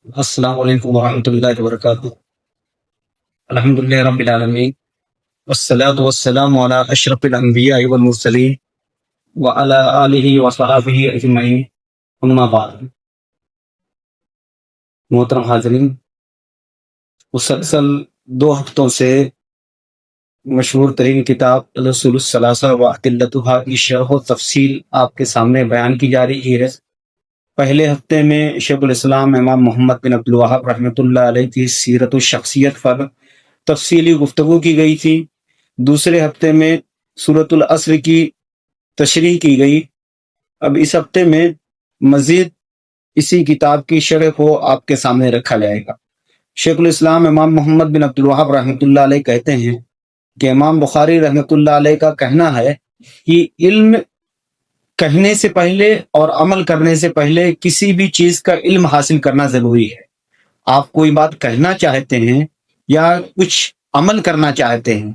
السلام علیکم ورحمۃ اللہ وبرکاتہ۔ الحمد للہ رب العالمین، والصلاة والسلام علی اشرف الانبیاء والمرسلین وعلی آلہ وصحبہ اجمعین، اما بعد۔ محترم حاضرین، مسلسل 2 ہفتوں سے مشہور ترین کتاب الاصول الثلاثہ وادلتها کی شرح و تفصیل آپ کے سامنے بیان کی جا رہی ہے۔ پہلے ہفتے میں شیخ الاسلام امام محمد بن عبد الوہاب رحمۃ اللہ علیہ کی سیرت و شخصیت پر تفصیلی گفتگو کی گئی تھی۔ دوسرے ہفتے میں سورۃ العصر کی تشریح کی گئی۔ اب اس ہفتے میں مزید اسی کتاب کی شرح کو آپ کے سامنے رکھا جائے گا۔ شیخ الاسلام امام محمد بن عبد الوہاب رحمۃ اللہ علیہ کہتے ہیں کہ امام بخاری رحمۃ اللہ علیہ کا کہنا ہے کہ علم کہنے سے پہلے اور عمل کرنے سے پہلے کسی بھی چیز کا علم حاصل کرنا ضروری ہے۔ آپ کوئی بات کہنا چاہتے ہیں یا کچھ عمل کرنا چاہتے ہیں،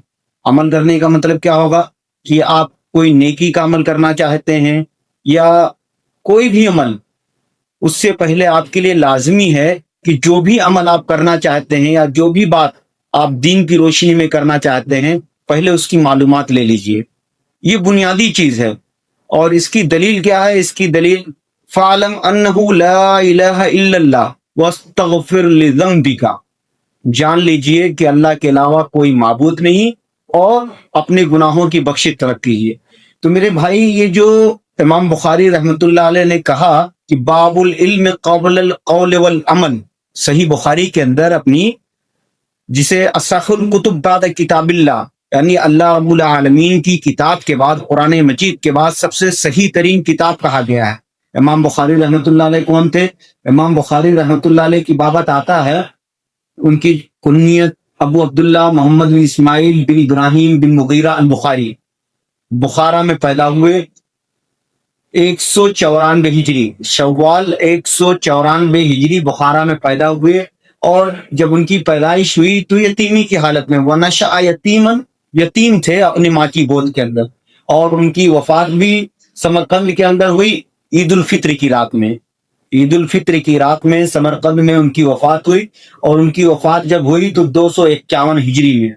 عمل کرنے کا مطلب کیا ہوگا کہ آپ کوئی نیکی کا عمل کرنا چاہتے ہیں یا کوئی بھی عمل، اس سے پہلے آپ کے لیے لازمی ہے کہ جو بھی عمل آپ کرنا چاہتے ہیں یا جو بھی بات آپ دین کی روشنی میں کرنا چاہتے ہیں، پہلے اس کی معلومات لے لیجئے۔ یہ بنیادی چیز ہے۔ اور اس کی دلیل کیا ہے؟ اس کی دلیل فَعْلَمْ أَنَّهُ لَا إِلَهَ إِلَّا اللَّهُ وَاسْتَغْفِرْ لِذَنْبِكَ، جان لیجئے کہ اللہ کے علاوہ کوئی معبود نہیں اور اپنے گناہوں کی بخشش طلب کیجئے۔ تو میرے بھائی، یہ جو امام بخاری رحمۃ اللہ علیہ نے کہا کہ باب العلم قبل القول والعمل، صحیح بخاری کے اندر اپنی، جسے اصح الکتب بعد کتاب اللہ، یعنی اللہ رب العالمین کی کتاب کے بعد، قرآن مجید کے بعد سب سے صحیح ترین کتاب کہا گیا ہے۔ امام بخاری رحمۃ اللہ علیہ کون تھے؟ امام بخاری رحمۃ اللہ علیہ کی بابت آتا ہے، ان کی کنیت ابو عبداللہ محمد بن اسماعیل بن ابراہیم بن مغیرہ البخاری، بخارا میں پیدا ہوئے 194 ہجری، شوال 194 ہجری بخارا میں پیدا ہوئے۔ اور جب ان کی پیدائش ہوئی تو یتیمی کی حالت میں، وَنَشَأَ یتیماً، یتیم تھے اپنی ماں کی گود کے اندر۔ اور ان کی وفات بھی سمرقند کے اندر ہوئی عید الفطر کی رات میں۔ عید الفطر کی رات میں سمرقند میں ان کی وفات ہوئی، اور ان کی وفات جب ہوئی تو 251 ہجری میں،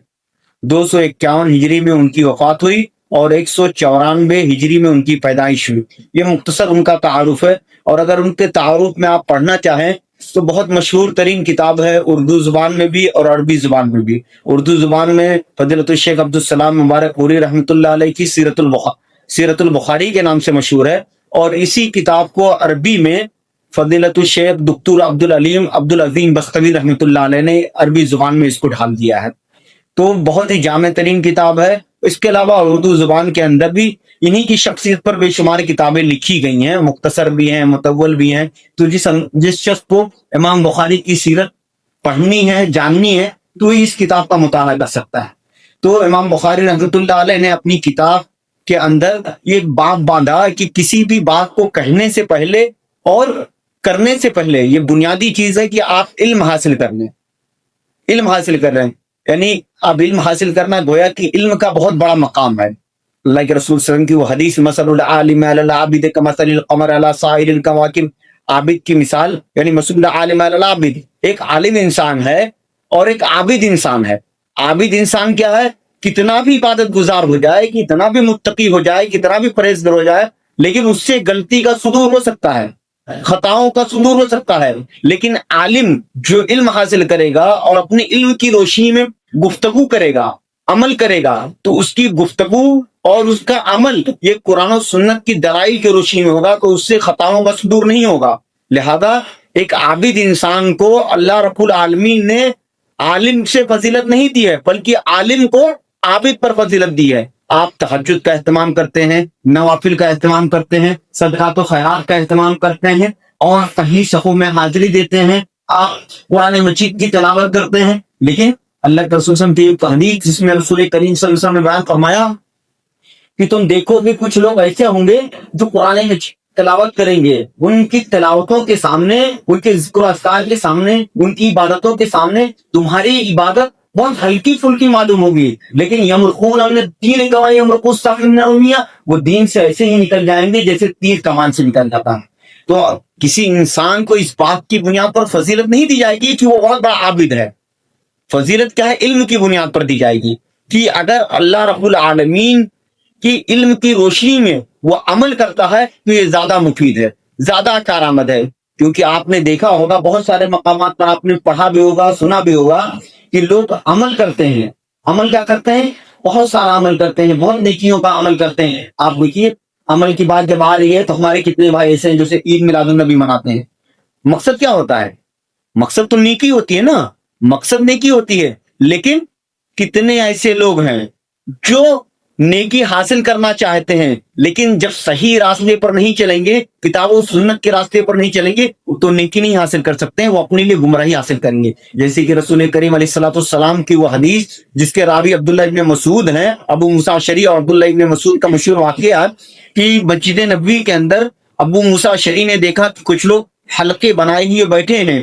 251 ہجری میں ان کی وفات ہوئی اور 194 ہجری میں ان کی پیدائش ہوئی۔ یہ مختصر ان کا تعارف ہے۔ اور اگر ان کے تعارف میں آپ پڑھنا چاہیں تو بہت مشہور ترین کتاب ہے، اردو زبان میں بھی اور عربی زبان میں بھی۔ اردو زبان میں فضیلت الشیخ عبدالسلام مبارک پوری رحمۃ اللہ علیہ کی سیرت البخاری کے نام سے مشہور ہے، اور اسی کتاب کو عربی میں فضیلت الشیخ دکتور عبدالعظیم بختوی رحمۃ اللہ علیہ نے عربی زبان میں اس کو ڈھال دیا ہے۔ تو بہت ہی جامع ترین کتاب ہے۔ اس کے علاوہ اردو زبان کے اندر بھی انہی کی شخصیت پر بے شمار کتابیں لکھی گئی ہیں، مختصر بھی ہیں، مطول بھی ہیں۔ تو جس شخص کو امام بخاری کی سیرت پڑھنی ہے، جاننی ہے، تو اس کتاب کا مطالعہ کر سکتا ہے۔ تو امام بخاری رحمۃ اللہ علیہ نے اپنی کتاب کے اندر یہ باب باندھا کہ کسی بھی بات کو کہنے سے پہلے اور کرنے سے پہلے یہ بنیادی چیز ہے کہ آپ علم حاصل کر لیں۔ علم حاصل کر رہے ہیں یعنی اب علم حاصل کرنا گویا کہ علم کا بہت بڑا مقام ہے۔ اللہ کے رسول صلی اللہ علیہ وسلم کی وہ حدیث مثل العالم علی العابد کمثل القمر علی سائر الکواکب، عابد کی مثال یعنی مثل العالم علی العابد، ایک عالم انسان ہے اور ایک عابد انسان ہے۔ عابد انسان کیا ہے؟ کتنا بھی عبادت گزار ہو جائے، کتنا بھی متقی ہو جائے، کتنا بھی پرہیزگار ہو جائے، لیکن اس سے غلطی کا صدور ہو سکتا ہے، خطاؤں کا صدور ہو سکتا ہے، لیکن عالم جو علم حاصل کرے گا اور اپنے علم کی روشنی میں گفتگو کرے گا، عمل کرے گا، تو اس کی گفتگو اور اس کا عمل یہ قرآن و سنت کی دلائل کی روشنی میں ہوگا، تو اس سے خطاؤں کا صدور نہیں ہوگا۔ لہذا ایک عابد انسان کو اللہ رب العالمین نے عالم سے فضیلت نہیں دی ہے، بلکہ عالم کو عابد پر فضیلت دی ہے۔ آپ تہجد کا اہتمام کرتے ہیں، نوافل کا اہتمام کرتے ہیں، صدقات و خیرات کا اہتمام کرتے ہیں، اور کہیں صفوں میں حاضری دیتے ہیں، آپ قرآن مجید کی تلاوت کرتے ہیں، لیکن اللہ کے رسول صلی اللہ علیہ وسلم کی حدیث جس میں رسول کریم صلی اللہ علیہ وسلم نے بیان فرمایا کہ تم دیکھو گے کچھ لوگ ایسے ہوں گے جو قرآن مجید تلاوت کریں گے، ان کی تلاوتوں کے سامنے، ان کے ذکر و اذکار کے سامنے، ان کی عبادتوں کے سامنے تمہاری عبادت بہت ہلکی پھلکی معلوم ہوگی، لیکن یمرقون من الدین کما یمرق السهم من الرمیہ، وہ دین سے ایسے ہی نکل جائیں گے جیسے تیر کمان سے نکل جاتا ہے۔ تو کسی انسان کو اس بات کی بنیاد پر فضیلت نہیں دی جائے گی کہ وہ بہت بڑا عابد ہے. فضیلت کیا ہے؟ علم کی بنیاد پر دی جائے گی کہ اگر اللہ رب العالمین کی علم کی روشنی میں وہ عمل کرتا ہے تو یہ زیادہ مفید ہے، زیادہ کارآمد ہے. کیونکہ آپ نے دیکھا ہوگا بہت سارے مقامات پر آپ نے پڑھا بھی ہوگا، سنا بھی ہوگا کہ لوگ عمل کرتے ہیں. عمل کیا کرتے ہیں؟ بہت سارا عمل کرتے ہیں، بہت نیکیوں کا عمل کرتے ہیں. آپ دیکھیے عمل کی بات جب آ رہی ہے تو ہمارے کتنے بھائی ایسے ہیں جو سے عید میلاد النبی مناتے ہیں. مقصد کیا ہوتا ہے؟ مقصد تو نیکی ہوتی ہے نا، مقصد نیکی ہوتی ہے. لیکن کتنے ایسے لوگ ہیں جو نیکی حاصل کرنا چاہتے ہیں لیکن جب صحیح راستے پر نہیں چلیں گے، کتاب و سنت کے راستے پر نہیں چلیں گے تو نیکی نہیں حاصل کر سکتے ہیں، وہ اپنے لیے گمراہی حاصل کریں گے. جیسے کہ رسول کریم علیہ الصلوۃ والسلام کی وہ حدیث جس کے راوی عبداللہ ابن مسعود ہیں، ابو موسیٰ اشعری اور عبداللہ ابن مسعود کا مشہور واقعہ کہ مسجد نبوی کے اندر ابو موسیٰ اشعری نے دیکھا کہ کچھ لوگ حلقے بنائے ہوئے بیٹھے ہیں،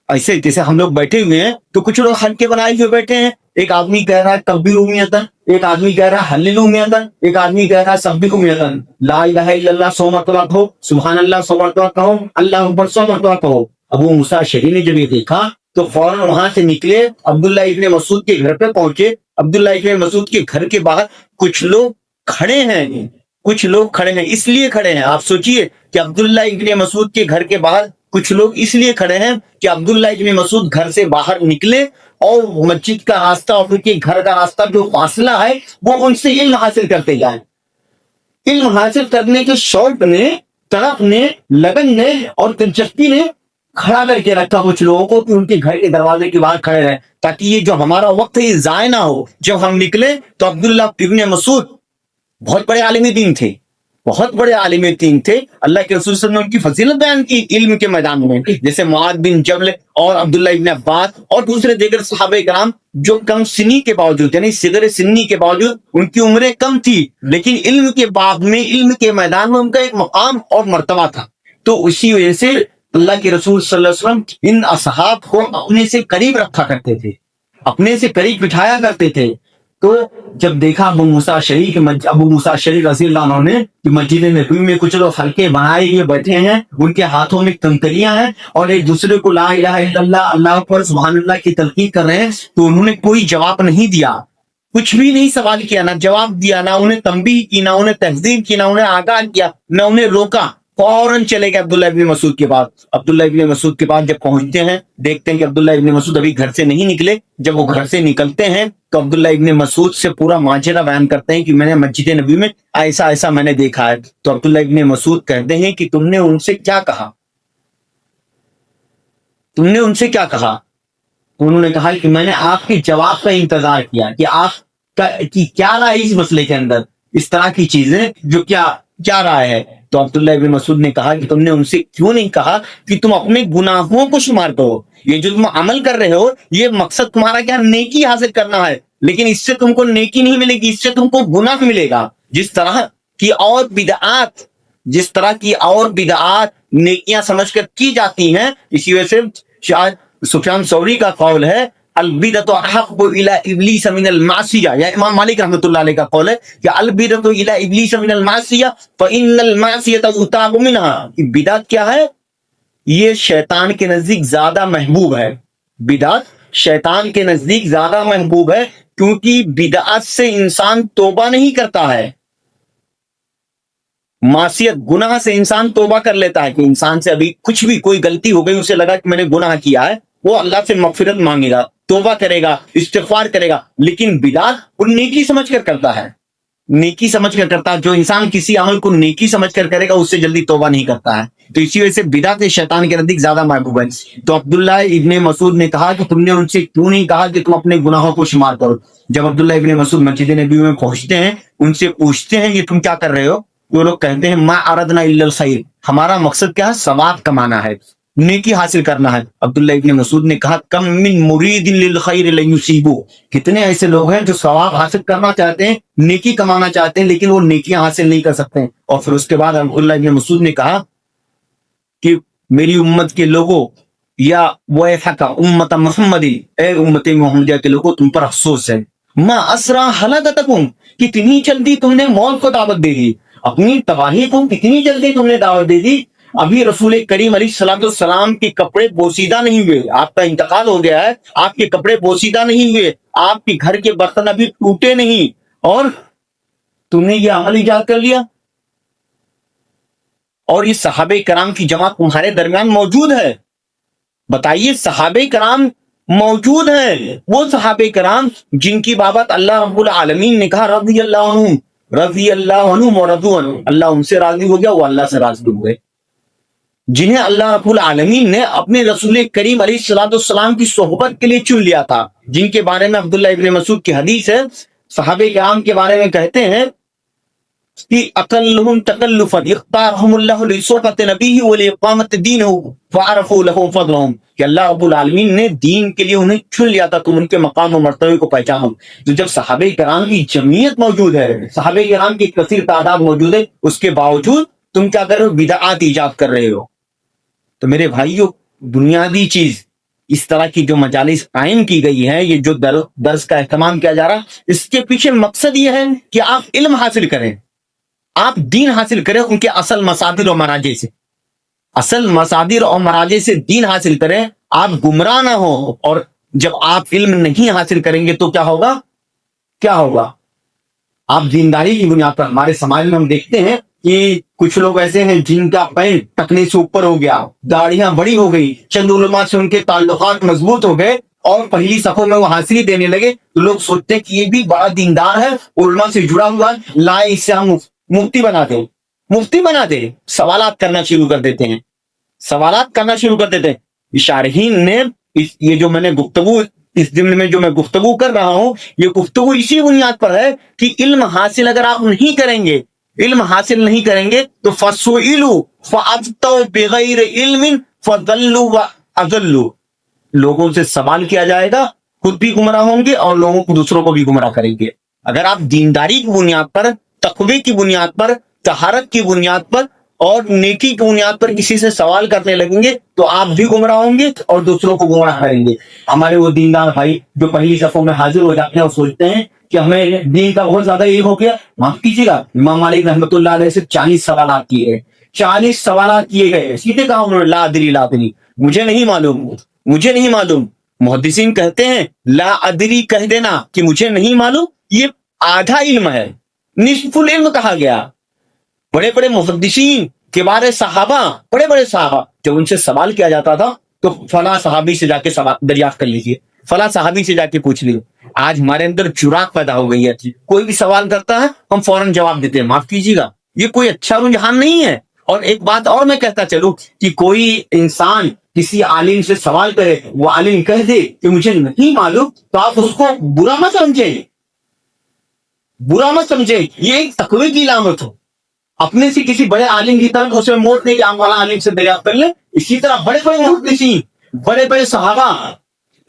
ایسے جیسے ہم لوگ بیٹھے ہوئے ہیں تو کچھ لوگ حلقے بنائے ہوئے بیٹھے ہیں. ایک آدمی کہہ رہا ہے تکبیروا میتن، ایک آدمی کہہ رہا ہے حللوا میتن، ایک آدمی کہہ رہا ہے سبحوا میتن، لا الہ الا اللہ 100 مرتبہ کہو، سبحان اللہ 100 مرتبہ کہو، اللہ اکبر 100 مرتبہ کہو. ابو موسیٰ اشعری نے جب یہ دیکھا تو فوراً وہاں سے نکلے، عبداللہ ابن مسعود کے گھر پہ پہنچے. عبداللہ ابن مسعود کے گھر کے باہر کچھ لوگ کھڑے ہیں، کچھ لوگ کھڑے ہیں. اس لیے کھڑے ہیں، آپ سوچئے کہ عبداللہ ابن مسعود کے گھر کے باہر کچھ لوگ اس لیے کھڑے ہیں کہ عبداللہ ابن مسعود گھر سے باہر نکلے اور مسجد کا راستہ اور ان کے گھر کا راستہ جو فاصلہ ہے وہ ان سے علم حاصل کرتے جائیں. علم حاصل کرنے کے شوق نے، طرف نے، لگن نے اور دلچسپی نے کھڑا کر کے رکھا کچھ لوگوں کو کہ ان کے گھر کے دروازے کے باہر کھڑے رہے تاکہ یہ جو ہمارا وقت ہے یہ ضائع نہ ہو. جب ہم نکلے تو عبداللہ ابن مسعود بہت بڑے عالم دین تھے، بہت بڑے عالم دین تھے. اللہ کے رسول صلی اللہ علیہ وسلم نے ان کی فضیلت بیان کی علم کے میدان میں، جیسے معاذ بن جبل اور عبداللہ ابن عباس اور دوسرے دیگر صحابہ کرام جو کم سنی کے باوجود، یعنی صغر سنی کے باوجود ان کی عمریں کم تھی لیکن علم کے باب میں، علم کے میدان میں ان کا ایک مقام اور مرتبہ تھا. تو اسی وجہ سے اللہ کے رسول صلی اللہ علیہ وسلم ان اصحاب کو اپنے سے قریب رکھا کرتے تھے، اپنے سے قریب بٹھایا کرتے تھے. تو جب دیکھا ابو موسیٰ اشعری رضی اللہ عنہ نے کہ مسجد نبوی میں کچھ لوگ حلقے بنائے ہوئے بیٹھے ہیں، ان کے ہاتھوں میں تنتریاں ہیں اور ایک دوسرے کو لا الہ الا اللہ، اللہ اکبر، سبحان اللہ کی تلقین کر رہے ہیں، تو انہوں نے کوئی جواب نہیں دیا، کچھ بھی نہیں سوال کیا، نہ جواب دیا، نہ انہیں تنبیہ کی، نہ انہیں تحذیر کی، نہ انہیں آگاہ کیا، نہ انہیں روکا. فوراً چلے گئے عبداللہ ابن مسعود کے بعد. عبداللہ ابن مسعود کے بعد جب پہنچتے ہیں دیکھتے ہیں کہ عبداللہ ابن مسعود ابھی گھر سے نہیں نکلے. جب وہ گھر سے نکلتے ہیں تو عبداللہ ابن مسعود سے پورا ماجرا بیان کرتے ہیں کہ میں نے مسجد نبوی میں ایسا ایسا میں نے دیکھا ہے. تو عبداللہ ابن مسعود کہتے ہیں کہ تم نے ان سے کیا کہا، تم نے ان سے کیا کہا؟ انہوں نے کہا کہ میں نے آپ کے جواب کا انتظار کیا کہ آپ کا کیا رائے اس مسئلے کے اندر، اس طرح کی چیزیں جو کیا رائے ہے. تو عبداللہ ابن مسعود نے کہا کہ تم نے ان سے کیوں نہیں کہا کہ تم اپنے گناہوں کو شمار کرو، یہ جو تم عمل کر رہے ہو یہ مقصد تمہارا کیا، نیکی حاصل کرنا ہے، لیکن اس سے تم کو نیکی نہیں ملے گی، اس سے تم کو گناہ ملے گا. جس طرح کی اور بدعات نیکیاں سمجھ کر کی جاتی ہیں، اسی وجہ سے شاید سفیان ثوری کا قول ہے البدعۃ احب الی ابلیس من المعصیہ، یا امام مالک رحمۃ اللہ علیہ کا قول ہے کہ البدعۃ الی ابلیس من المعصیہ فان المعصیہ یتاب منها. بدعت کیا ہے؟ یہ شیطان کے نزدیک زیادہ محبوب ہے. بدعت شیطان کے نزدیک زیادہ محبوب ہے کیونکہ بدعت سے انسان توبہ نہیں کرتا ہے. معصیت، گناہ سے انسان توبہ کر لیتا ہے کہ انسان سے ابھی کچھ بھی کوئی غلطی ہو گئی، اسے لگا کہ میں نے گناہ کیا ہے، وہ اللہ سے مغفرت مانگے گا، توبہ کرے گا، استغفار کرے گا. لیکن بدعت وہ نیکی سمجھ کر کرتا ہے، نیکی سمجھ کر کرتا ہے. جو انسان کسی عمل کو نیکی سمجھ کر کرے گا اس سے جلدی توبہ نہیں کرتا ہے. تو اسی وجہ سے بدعت شیطان کے نزدیک زیادہ محبوب ہے. تو عبداللہ ابن مسعود نے کہا کہ تم نے ان سے کیوں نہیں کہا کہ تم اپنے گناہوں کو شمار کرو. جب عبداللہ ابن مسعود مسجد نبوی میں پہنچتے ہیں ان سے پوچھتے ہیں کہ تم کیا کر رہے ہو، وہ لوگ کہتے ہیں ما اردنا الا الخیر، ہمارا مقصد کیا ہے، ثواب کمانا ہے، نیکی حاصل کرنا ہے. عبداللہ ابن مسعود نے کہا کم من مرید للخیر لن یصیبو، کتنے ایسے لوگ ہیں جو ثواب حاصل کرنا چاہتے ہیں، نیکی کمانا چاہتے ہیں لیکن وہ نیکیاں حاصل نہیں کر سکتے. اور پھر اس کے بعد عبداللہ ابن مسعود نے کہا کہ میری امت کے لوگوں، یا ویحک امت محمد، اے امت محمدیہ کے لوگوں تم پر افسوس ہے، ما اسرا ہلاکتکم، کتنی جلدی تم نے موت کو دعوت دے دی، اپنی تباہی کو کتنی جلدی تم نے دعوت دے دی. ابھی رسول کریم علیہ الصلوۃ والسلام کے کپڑے بوسیدہ نہیں ہوئے، آپ کا انتقال ہو گیا ہے، آپ کے کپڑے بوسیدہ نہیں ہوئے، آپ کے گھر کے برتن ابھی ٹوٹے نہیں، اور تم نے یہ عمل ایجاد کر لیا، اور یہ صحابہ کرام کی جماعت تمہارے درمیان موجود ہے۔ بتائیے، صحابہ کرام موجود ہیں، وہ صحابہ کرام جن کی بابت اللہ رب العالمین نے کہا رضی اللہ عنہ، رضی اللہ عنہ ورضوا عنہ، اللہ ان سے راضی ہو گیا، وہ اللہ سے راضی ہو گئے، جنہیں اللہ رب العالمین نے اپنے رسول کریم علیہ الصلوۃ والسلام کی صحبت کے لیے چن لیا تھا، جن کے بارے میں عبداللہ ابن مسعود کی حدیث ہے، صحابہ کرام کے بارے میں کہتے ہیں کہ اقلهم تکلفا اختارهم اللہ لصحبت نبیہ ولاقامت دینہ فعرفوا له فضلهم، کہ اللہ رب العالمین نے دین کے لیے انہیں چن لیا تھا، تم ان کے مقام و مرتبے کو پہچانو۔ تو جب صحابہ کرام کی جمعیت موجود ہے، صحابہ کرام کی کثیر تعداد موجود ہے، اس کے باوجود تم کیا کر رہے ہو؟ بدعات ایجاد کر رہے ہو۔ تو میرے بھائیو، بنیادی چیز اس طرح کی جو مجالس قائم کی گئی ہے، یہ جو درس کا اہتمام کیا جا رہا، اس کے پیچھے مقصد یہ ہے کہ آپ علم حاصل کریں، آپ دین حاصل کریں، ان کے اصل مصادر اور مراجع سے، اصل مصادر اور مراجع سے دین حاصل کریں، آپ گمراہ نہ ہو۔ اور جب آپ علم نہیں حاصل کریں گے تو کیا ہوگا؟ کیا ہوگا؟ آپ دینداری کی بنیاد پر، ہمارے سماج میں ہم دیکھتے ہیں کہ کچھ لوگ ایسے ہیں جن کا پیر ٹکنے سے اوپر ہو گیا، داڑیاں بڑی ہو گئی، چند علماء سے ان کے تعلقات مضبوط ہو گئے، اور پہلی صفوں میں وہ حاضری دینے لگے، تو لوگ سوچتے ہیں کہ یہ بھی بڑا دیندار ہے، علماء سے جڑا ہوا ہے، لائے اس سے ہم مفتی بنا دیں، مفتی بنا دے۔ سوالات کرنا شروع کر دیتے ہیں، سوالات کرنا شروع کر دیتے ہیں۔ شارحین نے یہ جو میں نے گفتگو، اس ضمن میں جو میں گفتگو کر رہا ہوں، یہ گفتگو اسی بنیاد پر ہے کہ علم حاصل اگر آپ نہیں کریں گے، علم حاصل نہیں کریں گے تو فَسُئِلُوا فَأَفْتَوْا بِغَيْرِ عِلْمٍ فَضَلُّوا وَأَضَلُّوا، لوگوں سے سوال کیا جائے گا، خود بھی گمراہ ہوں گے اور لوگوں کو، دوسروں کو بھی گمراہ کریں گے۔ اگر آپ دینداری کی بنیاد پر، تقوی کی بنیاد پر، طہارت کی بنیاد پر اور نیکی کی بنیاد پر کسی سے سوال کرنے لگیں گے تو آپ بھی گمراہ ہوں گے اور دوسروں کو گمراہ کریں گے۔ ہمارے وہ دیندار بھائی جو پہلی صفوں میں حاضر ہو جاتے ہیں اور سوچتے ہیں کہ ہمیں دین کا بہت زیادہ یہ ہو گیا، معاف کیجیے گا، امام مالک رحمۃ اللہ علیہ سے 40 سوالات کیے گئے، 40 سوالات کیے گئے، سیدھے کہا انہوں نے لا ادری لا ادری، مجھے نہیں معلوم، مجھے نہیں معلوم۔ محدثین کہتے ہیں لا ادری کہہ دینا کہ مجھے نہیں معلوم، یہ آدھا علم ہے، نصف العلم کہا گیا۔ بڑے بڑے محدثین، کبار صحابہ، بڑے بڑے صحابہ، جب ان سے سوال کیا جاتا تھا تو فلاں صحابی سے جا کے دریافت کر لیجیے، فلاں صحابی سے جا کے پوچھ لیجیے۔ آج ہمارے اندر جرات پیدا ہو گئی ہے، کوئی بھی سوال کرتا ہے ہم فوراً جواب دیتے ہیں، معاف کیجیے گا، یہ کوئی اچھا رجحان نہیں ہے۔ اور ایک بات اور میں کہتا چلوں کہ کوئی انسان کسی عالم سے سوال کرے، وہ عالم کہہ دے کہ مجھے نہیں معلوم، تو آپ اس کو برا مت سمجھیں، برا مت سمجھیں، یہ ایک تقوی کی علامت ہو۔ اپنے سے کسی بڑے عالم کی طرف اس میں موت نہیں کہ آپ والا عالم سے دریافت کر لیں۔ اسی طرح بڑے بڑے محدثین، بڑے بڑے صحابہ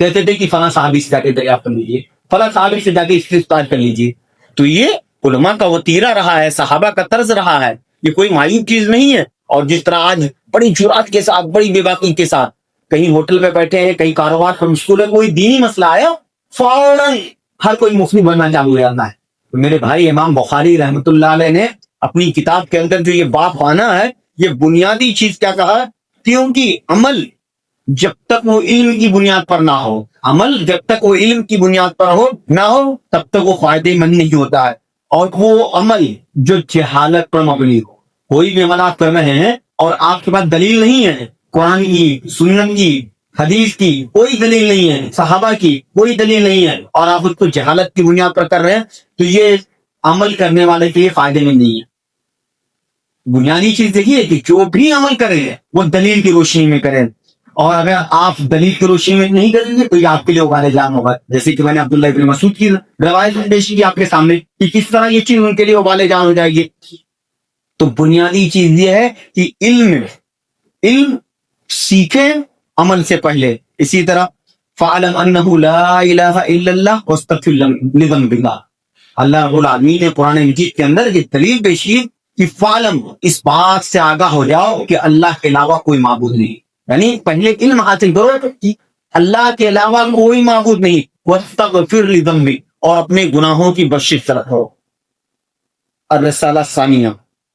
کہتے تھے کہ فلاں صحابی سے جا کے دریافت کر لیجیے، فلاں صحابی سے جا کے استفسار کر لیجیے۔ تو یہ علماء کا وتیرہ رہا ہے، صحابہ کا طرز رہا ہے، یہ کوئی معیوب چیز نہیں ہے۔ اور جس طرح آج بڑی جرات کے ساتھ، بڑی بے باکی کے ساتھ کہیں ہوٹل پہ بیٹھے ہیں، کہیں کاروبار پر مشغول ہے، کوئی دینی مسئلہ آیا فوراً ہر کوئی مفتی بننا چاہو جاتا ہے۔ تو میرے بھائی، امام بخاری رحمۃ اللہ علیہ نے اپنی کتاب کے اندر جو یہ باب آنا ہے، یہ بنیادی چیز کیا کہا؟ کیونکہ عمل جب تک وہ علم کی بنیاد پر نہ ہو، عمل جب تک وہ علم کی بنیاد پر نہ ہو، تب تک وہ فائدے مند نہیں ہوتا ہے۔ اور وہ عمل جو جہالت پر مبنی ہو، کوئی بھی عمل آپ کر رہے ہیں اور آپ کے پاس دلیل نہیں ہے، قرآن کی، سنت کی، حدیث کی کوئی دلیل نہیں ہے، صحابہ کی کوئی دلیل نہیں ہے، اور آپ اس کو جہالت کی بنیاد پر کر رہے ہیں، تو یہ عمل کرنے والے کے لیے فائدے مند نہیں ہے۔ بنیادی چیز دیکھیے کہ جو بھی عمل کرے وہ دلیل کی روشنی میں کریں، اور اگر آپ دلیل کی روشنی میں نہیں کریں گے تو یہ آپ کے لیے وبال جان ہوگا، جیسے کہ میں نے عبداللہ ابن مسعود کی روایت پیش کی آپ کے سامنے کہ کس طرح یہ چیز ان کے لیے وبال جان ہو جائے گی۔ تو بنیادی چیز یہ ہے کہ علم سیکھیں عمل سے پہلے۔ اسی طرح فَعْلَمْ أَنَّهُ لَا إِلَهَ إِلَّا اللَّهُ وَاسْتَغْفِرْ لِذَنبِكَ، اللہ رب العالمین نے قرآن مجید کے اندر یہ دلیل پیش کی کہ فعلم، اس بات سے آگاہ ہو جاؤ کہ اللہ کے علاوہ کوئی معبود نہیں، یعنی پہلے علم حاصل کرو کہ اللہ کے علاوہ کوئی معبود نہیں، واستغفر لذنبک، اور اپنے گناہوں کی بخشش رکھو۔ الرسالہ ثانیہ،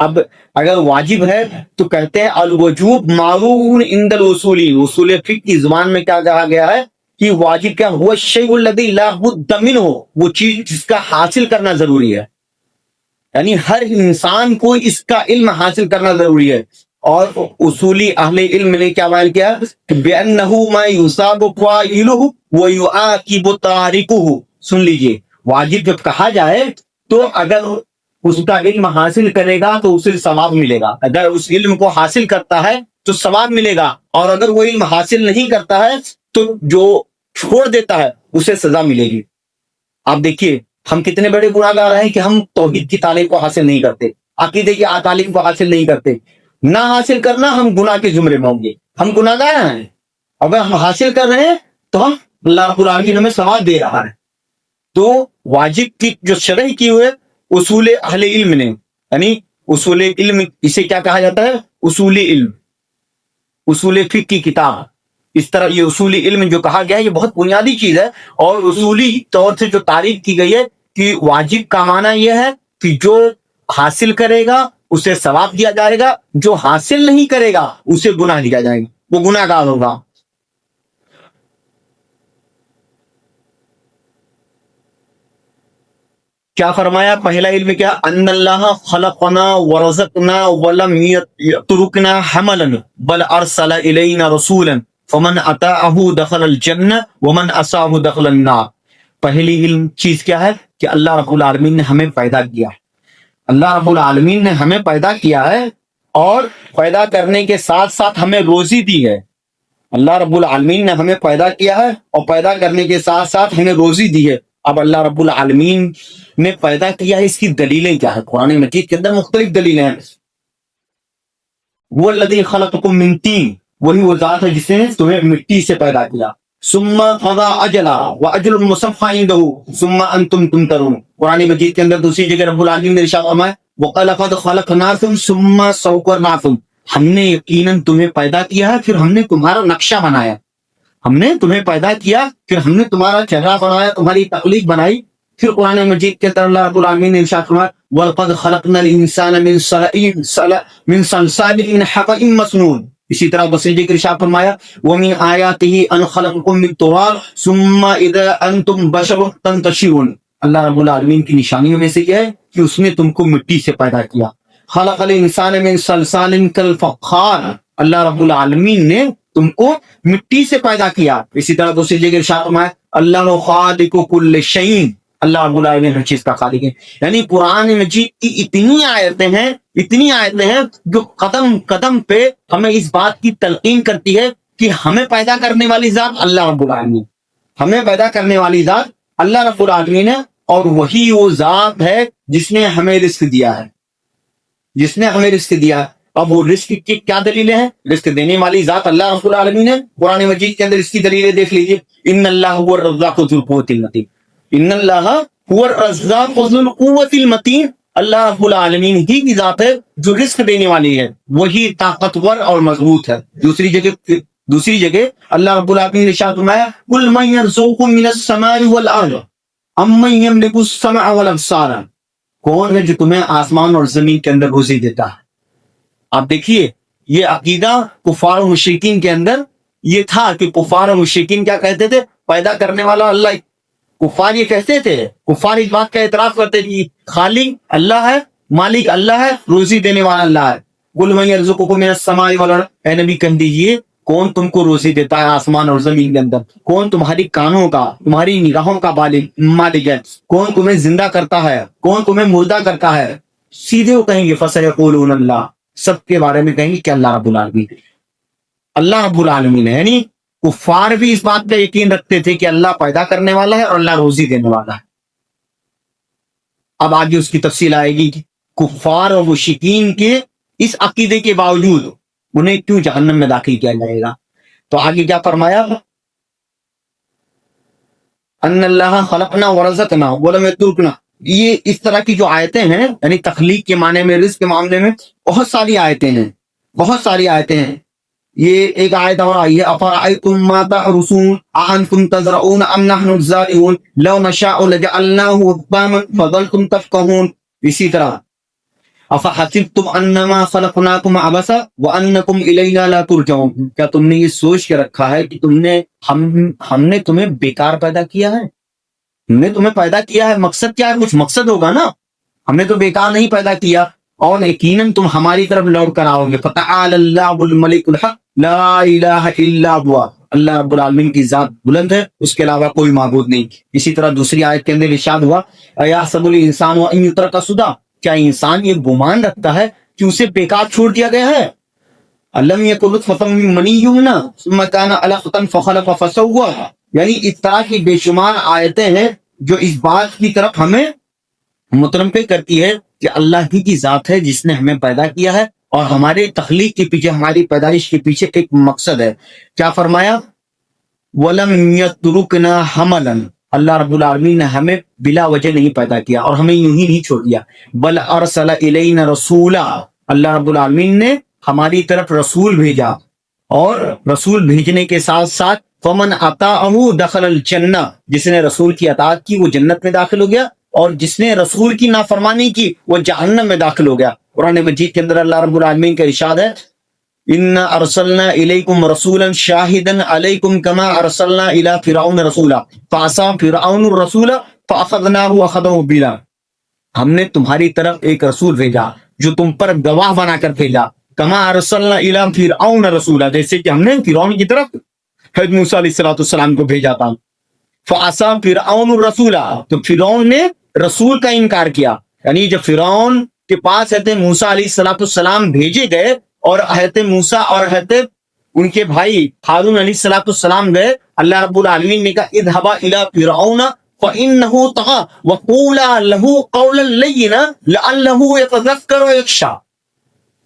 اب اگر واجب ہے تو کہتے ہیں الوجوب معروف عند الاصولی، اصول فقہ کی زبان میں کیا کہا گیا ہے کہ واجب کیا ہوا الشیء الذی لا بد منہ، وہ چیز جس کا حاصل کرنا ضروری ہے، یعنی ہر انسان کو اس کا علم حاصل کرنا ضروری ہے۔ اور اصولی اہل علم نے کیا بیان کیا بِأَنَّهُ مَا يُصَابُ فَاعِلُهُ وَيُعَاقِبُ تَارِكُهُ۔ سن لیجئے، واجب جب کہا جائے تو اگر اس کا علم حاصل کرے گا تو اسے ثواب ملے گا، اگر اس علم کو حاصل کرتا ہے تو ثواب ملے گا، اور اگر وہ علم حاصل نہیں کرتا ہے تو جو چھوڑ دیتا ہے اسے سزا ملے گی۔ آپ دیکھیے ہم کتنے بڑے گناہ گار ہیں کہ ہم توحید کی تعلیم کو حاصل نہیں کرتے، عقیدے کی تعلیم کو حاصل نہیں کرتے۔ نہ حاصل کرنا ہم گناہ کے زمرے میں ہوں گے، ہم گناہ گار ہیں۔ اگر ہم حاصل کر رہے ہیں تو ہم اللہ رب العالمین ہمیں ثواب دے رہا ہے۔ تو واجب کی جو شرح کی ہوئے اصول اہل علم نے، یعنی اصول علم اسے کیا کہا جاتا ہے اصول علم، اصول فقہ کی کتاب۔ اس طرح یہ اصولی علم جو کہا گیا ہے یہ بہت بنیادی چیز ہے، اور اصولی طور سے جو تعریف کی گئی ہے کہ واجب کا معنی یہ ہے کہ جو حاصل کرے گا اسے ثواب دیا جائے گا، جو حاصل نہیں کرے گا اسے گناہ دیا جائے گا، وہ گناہ گار ہوگا۔ کیا فرمایا پہلا علم کیا ان اللہ خلقنا ورزقنا ولم یترکنا حملا بل ارسل الینا رسولا فمن اطاعه دخل الجنہ ومن عصاه دخل النار۔ پہلی علم چیز کیا ہے کہ اللہ رب العالمین نے ہمیں پیدا کیا ہے، اللہ رب العالمین نے ہمیں پیدا کیا ہے اور پیدا کرنے کے ساتھ ساتھ ہمیں روزی دی ہے۔ اللہ رب العالمین نے ہمیں پیدا کیا ہے اور پیدا کرنے کے ساتھ ساتھ ہمیں روزی دی ہے۔ اب اللہ رب العالمین نے پیدا کیا ہے، اس کی دلیلیں کیا ہے؟ قرآن مجید کے اندر مختلف دلیلیں ہیں۔ وہ الذی خلقکم من طین، وہی وہ ذات ہے جس نے تمہیں مٹی سے پیدا کیا۔ ثم قضى اجلا واجل مسمى عنده ثم انتم تمترون۔ قرآن مجید کے اندر دوسری جگہ رب العالمین نے ارشاد فرمایا وَلَقَدْ خَلَقْنَاكُمْ ثُمَّ صَوَّرْنَاكُمْ، ہم نے یقیناً تمہیں پیدا کیا ہے پھر ہم نے تمہارا نقشہ بنایا، ہم نے تمہیں پیدا کیا پھر ہم نے تمہارا چہرہ بنایا، تمہاری تخلیق بنائی۔ پھر قرآن مجید کے اندر اللہ رب العالمین نے ارشاد فرمایا وَلَقَدْ خَلَقْنَا الْإِنسَانَ مِنْ صَلْصَالٍ مِنْ حَمَإٍ مَسْنُونٍ۔ اسی طرح دوسری جگہ ارشاد فرمایا وَمِنْ آیَاتِهِ أَنْ خَلَقَكُم مِّن تُرَابٍ ثُمَّ إِذَا أَنْتُمْ بَشَرٌ تَنْتَشِرُونَ۔ اللہ رب العالمین کی نشانیوں میں سے یہ ہے کہ اس نے تم کو مٹی سے پیدا کیا۔ خلق الانسان من صلصال کالفخار، اللہ رب العالمین نے تم کو مٹی سے پیدا کیا۔ اسی طرح دوسری جگہ ارشاد فرمایا اللہ خالق کل شیء، اللہ رب العالمین ہر چیز کا خالق ہے۔ یعنی قرآن مجید کی اتنی آیتیں ہیں جو قدم قدم پہ ہمیں اس بات کی تلقین کرتی ہے کہ ہمیں پیدا کرنے والی ذات اللہ رب العالمین، ہمیں پیدا کرنے والی ذات اللہ رب العالمین ہے، اور وہی وہ ذات ہے جس نے ہمیں رزق دیا ہے، جس نے ہمیں رزق دیا ہے۔ اب وہ رزق کی کیا دلیلیں ہیں؟ رزق دینے والی ذات اللہ رب العالمین ہے۔ قرآن مجید کے اندر اس کی دلیلیں دیکھ لیجیے ان اللہ هو الرزاق ذو القوۃ المتین، ان اللہ هو الرزاق ذو القوۃ المتین، اللہ رب العالمین ہی کی ذات ہے جو رزق دینے والی ہے، وہی طاقتور اور مضبوط ہے۔ دوسری جگہ اللہ رب العالمین نے ارشاد فرمایا قل من یرزقکم من السماء والارض امن یملک السمع والابصار، کون ہے جو تمہیں آسمان اور زمین کے اندر روزی دیتا ہے۔ آپ دیکھیے یہ عقیدہ کفار و مشرکین کے اندر یہ تھا کہ کفار و مشرکین کیا کہتے تھے؟ پیدا کرنے والا اللہ۔ کفار یہ کہتے تھے، کفار اس بات کا اعتراف کرتے تھے خالق اللہ ہے، مالک اللہ ہے، روزی دینے والا اللہ ہے۔ قل من یرزقکم من السماء والارض، اے نبی کہہ دیجیے کون تم کو روزی دیتا ہے آسمان اور زمین کے اندر؟ کون تمہاری کانوں کا، تمہاری نگاہوں کا مالک ہے؟ کون تمہیں زندہ کرتا ہے؟ کون تمہیں مردہ کرتا ہے؟ سیدھے وہ کہیں گے فسیقولون اللہ، سب کے بارے میں کہیں گے کہ اللہ رب العالمین ہے، اللہ رب العالمین ہے۔ یعنی کفار بھی اس بات پہ یقین رکھتے تھے کہ اللہ پیدا کرنے والا ہے اور اللہ روزی دینے والا ہے۔ اب آگے اس کی تفصیل آئے گی کہ کفار اور مشرکین کے اس عقیدے کے باوجود انہیں کیوں جہنم میں داخل کیا جائے گا؟ تو آگے کیا فرمایا ان اللہ خلقنا ورزقنا ولم یترکنا۔ یہ اس طرح کی جو آیتیں ہیں یعنی تخلیق کے معنی میں، رزق کے معاملے میں بہت ساری آیتیں ہیں، بہت ساری آیتیں ہیں۔ یہ ایک آیت اور آئی ہے افرأیتم ما تحرثون اانتم تزرعون ام نحن الزارعون لو نشاء لجعلناه حطاما فظلتم تفقهون۔ اسی طرح افحسبتم انما خلقناکم عبثا وانکم الینا لا ترجعون، کیا تم نے یہ سوچ کے رکھا ہے کہ ہم نے تمہیں بیکار پیدا کیا ہے؟ ہم نے تمہیں پیدا کیا ہے، مقصد کیا ہے؟ کچھ مقصد ہوگا نا، ہم نے تو بیکار نہیں پیدا کیا، اور یقیناً تم ہماری طرف لوٹ کر آؤ گے۔ فتعال اللہ الملک الحق لا الہ الا ہوا، اللہ رب العالمین کی ذات بلند ہے، اس کے علاوہ کوئی معبود نہیں۔ اسی طرح دوسری آیت کے اندر ارشاد ہوا ایحسب الانسان ان یترک سدی، کیا انسان یہ گمان رکھتا ہے کہ اسے بیکار چھوڑ دیا گیا ہے؟ الم یکن نطفۃ من منی یمنی ثم کان علقۃ فخلق فسوی، یعنی اس طرح کی بے شمار آیتیں ہیں جو اس بات کی طرف ہمیں متنبع کرتی ہے کہ اللہ ہی کی ذات ہے جس نے ہمیں پیدا کیا ہے، اور ہمارے تخلیق کے پیچھے، ہماری پیدائش کے پیچھے ایک مقصد ہے۔ کیا فرمایا؟ وَلَمْ يَتْرُكْنَا حَمَلًا، اللہ رب العالمین نے ہمیں بلا وجہ نہیں پیدا کیا اور ہمیں یوں ہی نہیں چھوڑ دیا۔ بل ارسل الینا رسولا، اللہ رب العالمین نے ہماری طرف رسول بھیجا، اور رسول بھیجنے کے ساتھ ساتھ فمن اطاعہ دخل الجنہ، جس نے رسول کی اطاعت کی وہ جنت میں داخل ہو گیا، اور جس نے رسول کی نافرمانی کی وہ جہنم میں داخل ہو گیا۔ قرآن مجید کے اندر اللہ رب العالمین کا ارشاد ہے انا ارسلنا الیکم رسولا شاہدا علیکم کما ارسلنا الی فرعون رسولا فعصى فرعون الرسول فاخذناه اخذا وبیلا، ہم نے تمہاری طرف ایک رسول بھیجا جو تم پر گواہ بنا کر بھیجا، کما ارسلنا الی فرعون رسولا، جیسے کہ ہم نے فرعون کی طرف حضرت موسیٰ علیہ السلام کو بھیجا تھا۔ فعصى فرعون الرسول، تو فرعون نے رسول کا انکار کیا، یعنی جب فرعون کے پاس حضرت موسیٰ علیہ السلام بھیجے گئے اور حضرت موسیٰ اور حضرت ان کے بھائی ہارون علیہ السلام گئے، اللہ رب العالمین نے کہا اذهبا الى فرعون فانه طغى وقولا له قولا لینا لعله يتذکر ويخشى،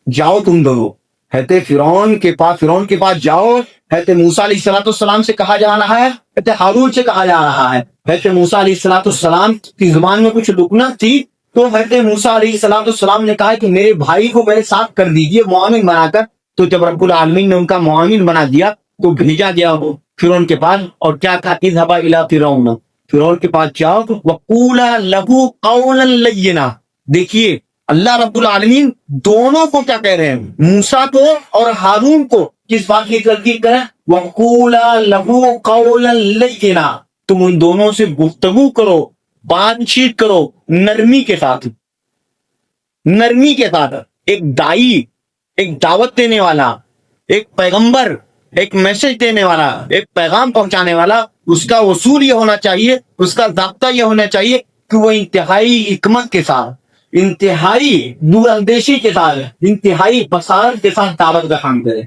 جاؤ تم دونوں حضرت فرعون کے پاس جاؤ، حضرت موسیٰ علیہ السلام سے کہا جا رہا ہے، حضرت ہارون سے کہا جا رہا ہے۔ حضرت موسیٰ علیہ السلام کی زبان میں کچھ لکنت تھی، تو حضرت موسیٰ علیہ السلام نے کہا کہ میرے بھائی کو میرے ساتھ کر دیجئے معاون بنا کر، تو جب رب العالمین نے ان کا معاون بنا دیا تو بھیجا گیا فرعون کے پاس، اور کیا کہا اذهبا الى فرعون، فرعون کے پاس جاؤ وقولا له قولا لینا۔ دیکھیے اللہ رب العالمین دونوں کو کیا کہہ رہے ہیں، موسیٰ کو اور ہارون کو، کس بات کی تلقین کریں؟ وقولا له قولا لینا، تم ان دونوں سے گفتگو کرو، بات چیت کرو نرمی کے ساتھ۔ نرمی کے ساتھ ایک دائی، ایک دعوت دینے والا، ایک پیغمبر، ایک میسج دینے والا، ایک پیغام پہنچانے والا، اس کا اصول یہ ہونا چاہیے، اس کا ضابطہ یہ ہونا چاہیے کہ وہ انتہائی حکمت کے ساتھ، انتہائی دور اندیشی کے ساتھ، انتہائی بصارت کے ساتھ دعوت کا کام کرے۔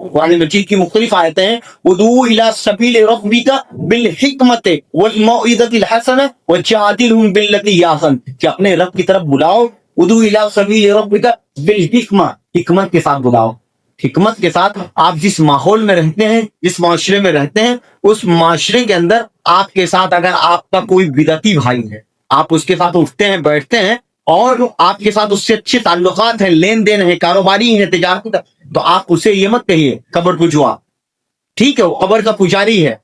قرآن مجید کی مختلف آیتیں ہیں ادعو الی سبیل ربک بالحکمت والموعظۃ الحسنہ وجادلہم باللتی ہی احسن، کہ اپنے رب کی طرف بلاؤ، ادعو الی سبیل ربک بالحکمہ، حکمت کے ساتھ بلاؤ۔ حکمت کے ساتھ آپ جس ماحول میں رہتے ہیں، جس معاشرے میں رہتے ہیں، اس معاشرے کے اندر آپ کے ساتھ اگر آپ کا کوئی بدعتی بھائی ہے، آپ اس کے ساتھ اٹھتے ہیں بیٹھتے ہیں اور آپ کے ساتھ اس سے اچھے تعلقات ہیں، لین دین ہے، کاروباری ہے، تجارت، تو آپ اسے یہ مت کہیے قبر پجوا، ٹھیک ہے وہ قبر کا پجاری ہے،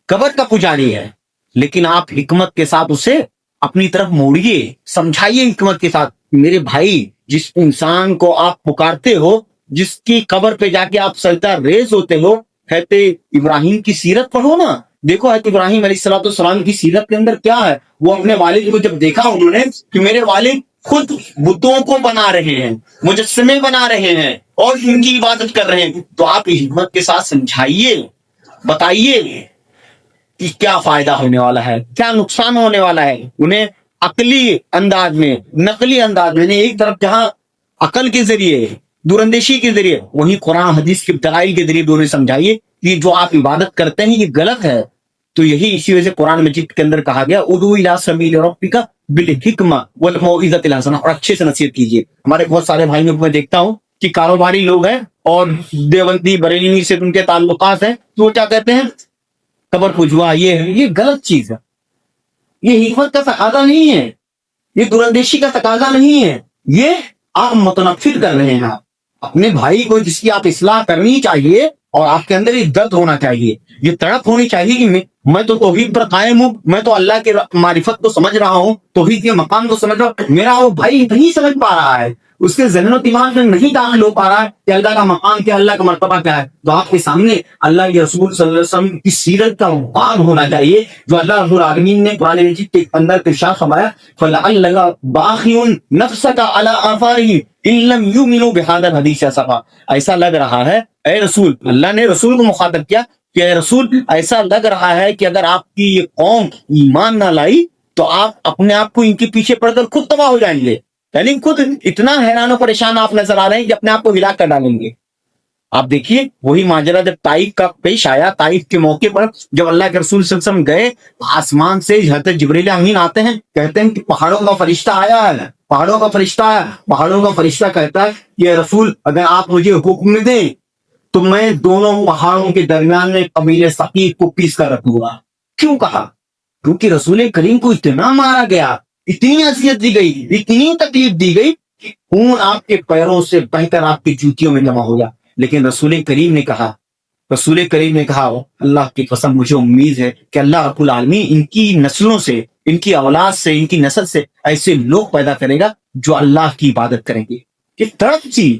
قبر کا پجاری ہے، لیکن آپ حکمت کے ساتھ اسے اپنی طرف موڑیے، سمجھائیے حکمت کے ساتھ۔ میرے بھائی، جس انسان کو آپ پکارتے ہو، جس کی قبر پہ جا کے آپ سجدہ ریز ہوتے ہو، حضرت ابراہیم کی سیرت پڑھو نا، دیکھو حضرت ابراہیم علیہ السلام کی سیرت کے اندر کیا ہے۔ وہ اپنے والد کو جب دیکھا انہوں نے کہ میرے والد خود بتوں کو بنا رہے ہیں، مجسمے بنا رہے ہیں اور ان کی عبادت کر رہے ہیں، تو آپ حکمت کے ساتھ سمجھائیے، بتائیے کہ کیا فائدہ ہونے والا ہے، کیا نقصان ہونے والا ہے، انہیں عقلی انداز میں، نقلی انداز میں، ایک طرف جہاں عقل کے ذریعے، دور اندیشی کے ذریعے، وہیں قرآن حدیث کے دلائل کے ذریعے دونوں سمجھائیے کہ جو آپ عبادت کرتے ہیں یہ غلط ہے۔ تو یہی اسی وجہ سے قرآن مجید کے اندر کہا گیا ادعو الی سبیل ربک بالحکمہ والموعظۃ الحسنہ، اور اچھے سے نصیحت کیجیے۔ ہمارے بہت سارے بھائیوں کو میں دیکھتا ہوں کہ کاروباری لوگ ہیں اور دیوبندی بریلوی سے ان کے تعلقات ہیں، تو وہ کیا کہتے ہیں قبر پجوا، یہ غلط چیز ہے، یہ حکمت کا تقاضا نہیں ہے، یہ دراندیشی کا تقاضا نہیں ہے، یہ آپ متنفر کر رہے ہیں۔ اپنے بھائی کو جس کی آپ اصلاح کرنی چاہیے اور آپ کے اندر یہ درد ہونا چاہیے، یہ تڑپ ہونی چاہیے کہ میں تو توحید پر قائم ہوں, میں تو اللہ کے معرفت کو سمجھ رہا ہوں, توحید کے مقام کو سمجھ رہا ہوں. میرا وہ بھائی نہیں سمجھ پا رہا ہے, اس کے ذہن و دماغ میں نہیں داخل ہو پا رہا ہے کہ اللہ کا مقام کیا, اللہ کا مرتبہ کیا ہے. تو آپ کے سامنے اللہ کے رسول صلی اللہ علیہ وسلم کی سیرت کا باب ہونا چاہیے, جو اللہ رب العالمین نے قرآن مجید کے اندر ارشاد فرمایا فَلَعَلَّكَ بَاخِعٌ نَفْسَكَ عَلَىٰ آثَارِهِمْ إِن لَّمْ يُؤْمِنُوا بِهَٰذَا الْحَدِيثِ أَسَفًا. ایسا لگ رہا ہے اے رسول, اللہ نے رسول کو مخاطب کیا کہ اے رسول, ایسا لگ رہا ہے کہ اگر آپ کی یہ قوم ایمان نہ لائی تو آپ اپنے آپ کو ان کے پیچھے پڑ کر خود تباہ ہو جائیں گے. یعنی خود اتنا حیران و پریشان آپ نظر آ رہے ہیں کہ اپنے آپ کو ہلاک کر ڈالیں گے. آپ دیکھیے وہی ماجرا جب طائف کا پیش آیا, طائف کے موقع پر جب اللہ کے رسول صلی اللہ علیہ وسلم گئے, آسمان سے حضرت جبریل امین آتے ہیں, کہتے ہیں کہ پہاڑوں کا فرشتہ آیا ہے, پہاڑوں کا فرشتہ آیا. پہاڑوں کا فرشتہ کہتا ہے یہ رسول اگر آپ مجھے حکم دیں تو میں دونوں پہاڑوں کے درمیان میں قبیلے ثقیف کو پیس کر رکھوں گا. کیوں کہا؟ کیونکہ رسول کریم کو اتنا مارا گیا, اتنی اذیت دی گئی, اتنی تکلیف دی گئی کہ خون آپ کے پیروں سے بہ کر آپ کی جوتیوں میں جمع ہو گیا. لیکن رسول کریم نے کہا اللہ کی قسم مجھے امید ہے کہ اللہ رب العالمین ان کی نسلوں سے, ان کی اولاد سے, ان کی نسل سے ایسے لوگ پیدا کرے گا جو اللہ کی عبادت کریں گے. کہ طرف سی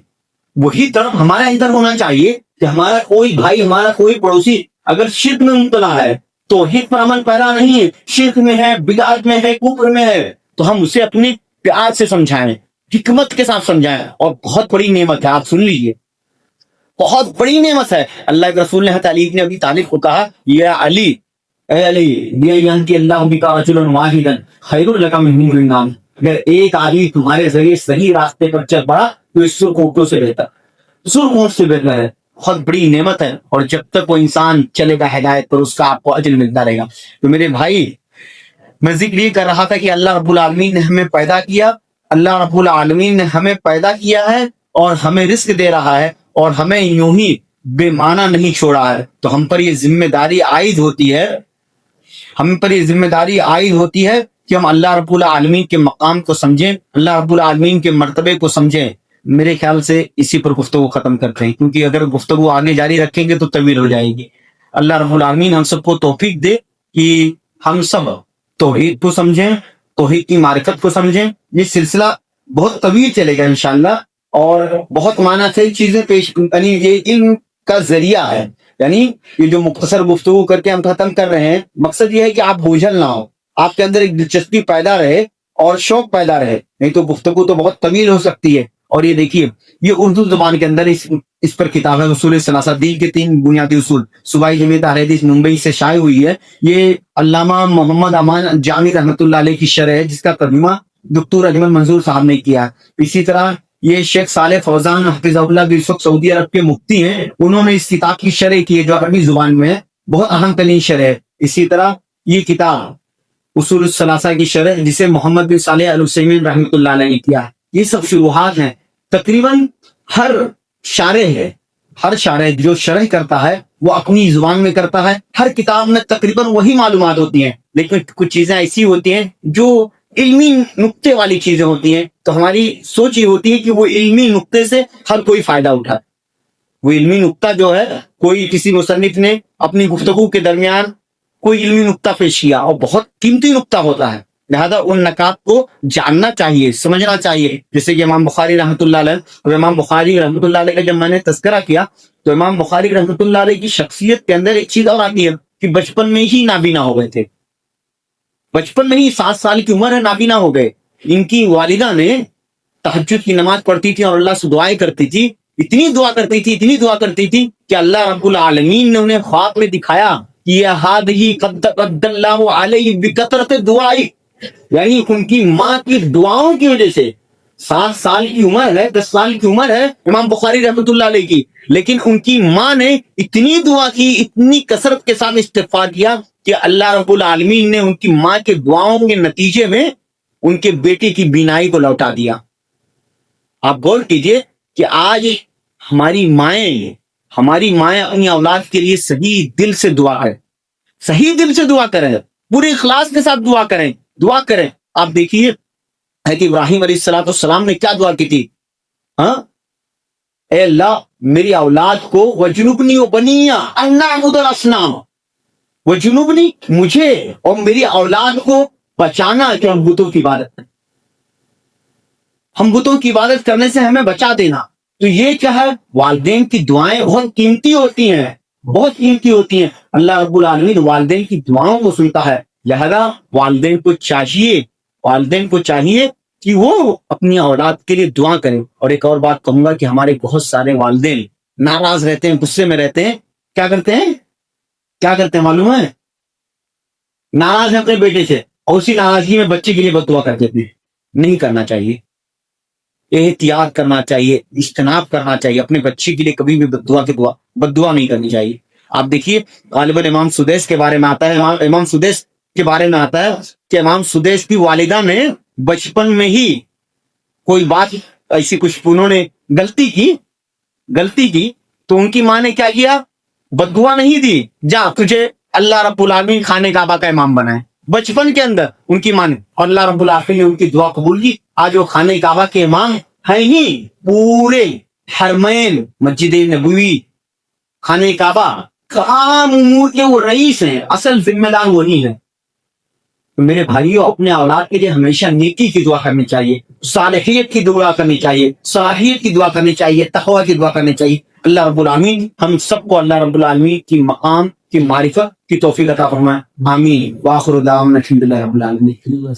وہی طرف ہمارے اندر ہونا چاہیے کہ ہمارا کوئی بھائی, ہمارا کوئی پڑوسی اگر شرک میں مبتلا ہے, توحید پر عمل پیرا نہیں ہے, شرک میں ہے, بدعت میں ہے, کفر میں ہے, تو ہم اسے اپنے پیار سے سمجھائیں, حکمت کے ساتھ سمجھائیں. اور بہت بڑی نعمت ہے, آپ سن لیجئے, بہت بڑی نعمت ہے. اللہ کے رسول نے علی نے ابھی طالب کو کہا یا علی, اے علی, اللہ بکا رجلا واحدا خیر لک من حمر النعم. اگر ایک آدمی تمہارے ذریعے صحیح راستے پر چل پڑا تو اس سرخ اونٹوں سے بہتر, سرخ اونٹ سے بہتر ہے. بہت بڑی نعمت ہے, اور جب تک وہ انسان چلے گا ہدایت پر اس کا آپ کو اجر ملتا رہے گا. تو میرے بھائی, میں ذکر یہ کر رہا تھا کہ اللہ رب العالمین نے ہمیں پیدا کیا, اللہ رب العالمین نے ہمیں پیدا کیا ہے اور ہمیں رزق دے رہا ہے, اور ہمیں یوں ہی بے معنی نہیں چھوڑا ہے. تو ہم پر یہ ذمہ داری عائد ہوتی ہے, ہم پر یہ ذمہ داری عائد ہوتی ہے کہ ہم اللہ رب العالمین کے مقام کو سمجھیں, اللہ رب العالمین کے مرتبے کو سمجھیں. میرے خیال سے اسی پر گفتگو ختم کرتے ہیں, کیونکہ اگر گفتگو آگے جاری رکھیں گے تو طویل ہو جائے گی. اللہ رب العالمین ہم سب کو توفیق دے کہ ہم سب توحید کو سمجھیں, توحید کی معرفت کو سمجھیں. یہ سلسلہ بہت طویل چلے گا انشاءاللہ, اور بہت معنی سے چیزیں پیش, یعنی یہ علم کا ذریعہ ہے. یعنی یہ جو مختصر گفتگو کر کے ہم ختم کر رہے ہیں, مقصد یہ ہے کہ آپ بوجھل نہ ہو, آپ کے اندر ایک دلچسپی پیدا رہے اور شوق پیدا رہے. نہیں تو گفتگو تو بہت طویل ہو سکتی ہے. اور یہ دیکھیے, یہ اردو زبان کے اندر اس پر کتاب ہے اصول ثلاثہ, دین کے 3 بنیادی اصول, صوبائی جمعیت اہل حدیث ممبئی سے شائع ہوئی ہے. یہ علامہ محمد امان جامی رحمۃ اللہ علیہ کی شرح ہے, جس کا ترجمہ دکتور اجمل منظور صاحب نے کیا. اسی طرح یہ شیخ صالح فوزان حفظہ اللہ بھی اس وقت سعودی عرب کے مفتی ہیں, انہوں نے اس کتاب کی شرح کی ہے جو عربی زبان میں ہے, بہت اہم ترین شرح ہے. اسی طرح یہ کتاب اصول الثلاثہ کی شرح جسے محمد بن صالح العثیمین رحمۃ اللہ علیہ نے کیا ہے. یہ سب شروحات ہیں. تقریباً ہر شارح جو شرح کرتا ہے وہ اپنی زبان میں کرتا ہے. ہر کتاب میں تقریباً وہی معلومات ہوتی ہیں, لیکن کچھ چیزیں ایسی ہوتی ہیں جو علمی نقطے والی چیزیں ہوتی ہیں. تو ہماری سوچ یہ ہوتی ہے کہ وہ علمی نقطے سے ہر کوئی فائدہ اٹھائے. وہ علمی نقطہ جو ہے, کوئی کسی مصنف نے اپنی گفتگو کے درمیان کوئی علمی نقطہ پیش کیا اور بہت قیمتی نقطہ ہوتا ہے, لہذا ان نکات کو جاننا چاہیے, سمجھنا چاہیے. جیسے کہ امام بخاری رحمۃ اللہ علیہ, اور امام بخاری رحمۃ اللہ علیہ کا جب میں نے تذکرہ کیا تو امام بخاری رحمۃ اللہ علیہ کی شخصیت کے اندر ایک چیز اور آتی ہے کہ بچپن میں ہی نابینا ہو گئے تھے. بچپن میں ہی 7 سال کی عمر ہے نابینا ہو گئے. ان کی والدہ نے تہجد کی نماز پڑھتی تھی اور اللہ سے دعائیں کرتی تھی, اتنی دعا کرتی تھی کہ اللہ رب العالمین نے انہیں خواب میں دکھایا کہ یہ ہادہی قد اللہ علیہ بکثرت دعائی, یعنی ان کی ماں کی دعاؤں کی وجہ سے. 7 سال کی عمر ہے, 10 سال کی عمر ہے امام بخاری رحمۃ اللہ علیہ کی, لیکن ان کی ماں نے اتنی دعا کی, اتنی کثرت کے ساتھ استغفار کیا کہ اللہ رب العالمین نے ان کی ماں کے دعاؤں کے نتیجے میں ان کے بیٹے کی بینائی کو لوٹا دیا. آپ غور کیجئے کہ آج ہماری مائیں اپنی اولاد کے لیے صحیح دل سے دعا کریں, پورے اخلاص کے ساتھ دعا کریں. آپ دیکھیے کہ ابراہیم علیہ السلام نے کیا دعا کی تھی, اے اللہ میری اولاد کو وجنبنی وبنی ان نعبد الاصنام, وہ جنوبنی مجھے اور میری اولاد کو بچانا کہ ہم بتوں کی عبادت کریں، ہم بتوں کی عبادت کرنے سے ہمیں بچا دینا. تو یہ کیا ہے؟ والدین کی دعائیں بہت قیمتی ہوتی ہیں، بہت قیمتی ہوتی ہیں. اللہ رب العالمین والدین کی دعاؤں کو سنتا ہے. لہذا والدین کو چاہیے کہ وہ اپنی اولاد کے لیے دعا کریں. اور ایک اور بات کہوں گا کہ ہمارے بہت سارے والدین ناراض رہتے ہیں، غصے میں رہتے ہیں. کیا کرتے ہیں معلوم ہے؟ ناراض ہیں اپنے بیٹے سے اور اسی ناراضگی میں بچے کے لیے بد دعا کر دیتے ہیں. نہیں کرنا چاہیے، احتیاط کرنا چاہیے، اجتناب کرنا چاہیے. اپنے بچے کے لیے کبھی بھی بد دعا نہیں کرنی چاہیے. آپ دیکھیے غالباً امام سدیس کے بارے میں آتا ہے، امام سدیس کے بارے میں آتا ہے کہ امام سدیس کی والدہ نے بچپن میں ہی کوئی بات ایسی کچھ انہوں نے غلطی کی تو ان کی ماں نے کیا کیا؟ بد دعا نہیں دی، جا تجھے اللہ رب العالمین خانہ کعبہ کا امام بنائے. بچپن کے اندر ان کی ماں نے، اور اللہ رب العالمین نے ان کی دعا قبول کی. آج وہ خانہ کعبہ کے امام ہیں ہی، پورے حرمین، مسجد نبوی، خانہ کعبہ، تمام امور کے وہ رئیس ہیں، اصل ذمہ دار وہی ہیں. تو میرے بھائیوں، اپنے اولاد کے لیے ہمیشہ نیکی کی دعا کرنی چاہیے، صالحیت کی دعا کرنی چاہیے، صلاحیت کی دعا کرنی چاہیے، تقوی کی دعا کرنی چاہیے. اللہ رب العالمین ہم سب کو اللہ رب العالمین کی مقام کی معرفت کی توفیق عطا فرمائے. آمین. وآخر دعوانا الحمدللہ رب العالمین.